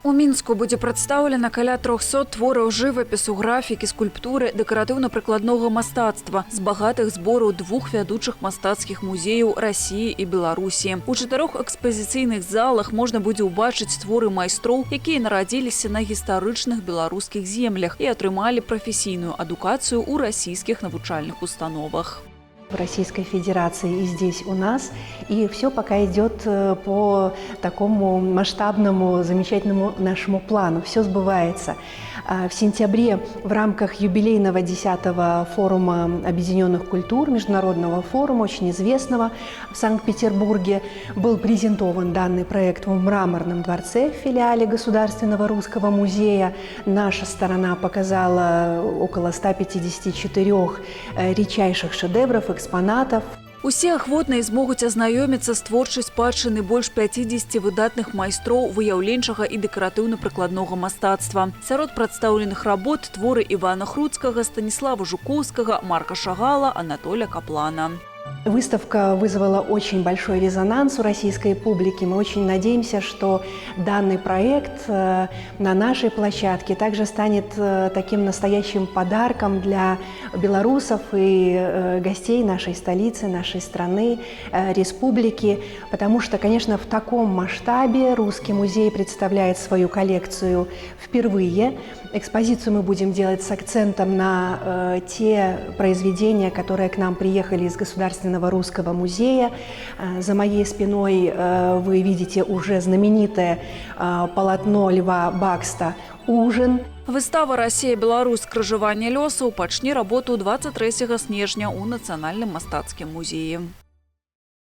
У Мінску будзе прадстаўлена каля 300 твораў жывапісу, графікі, скульптуры, дэкаратыўна-прыкладнога мастацтва з багатых збораў двух вядучых мастацкіх музеяў Расіі і Беларусі. У 4 экспазіцыйных залах можна будзе ўбачыць творы майстроў, якія нарадзіліся на гістарычных беларускіх землях і атрымалі прафесійную адукацыю ў расійскіх навучальных установах. В Российской Федерации и здесь у нас. И все пока идет по такому масштабному, замечательному нашему плану. Все сбывается. В сентябре в рамках юбилейного 10-го форума объединенных культур, международного форума, очень известного в Санкт-Петербурге, был презентован данный проект в Мраморном дворце в филиале Государственного русского музея. Наша сторона показала около 154 редчайших шедевров, экспонатов. Усе ахвотныя змогуць азнаёміцца з творчай спадчыны больш 50 выдатных майстроў выяўленчага і дэкаратыўна-прыкладнога мастацтва. Сярод прадстаўленых работ творы Івана Хруцкага, Станіслава Жукоўскага, Марка Шагала, Анатоля Каплана. Выставка вызвала очень большой резонанс у российской публики. Мы очень надеемся, что данный проект на нашей площадке также станет таким настоящим подарком для белорусов и гостей нашей столицы, нашей страны, республики. Потому что, конечно, в таком масштабе Русский музей представляет свою коллекцию впервые. Экспозицию мы будем делать с акцентом на те произведения, которые к нам приехали из Государственного русского музея. За моей спиной вы видите уже знаменитое полотно Льва Бакста «Ужин». Выстава «Расія-Беларусь. Скрыжаванне лёсаў» пачне работу 23 снежня ў Нацыянальным мастацкім музеі.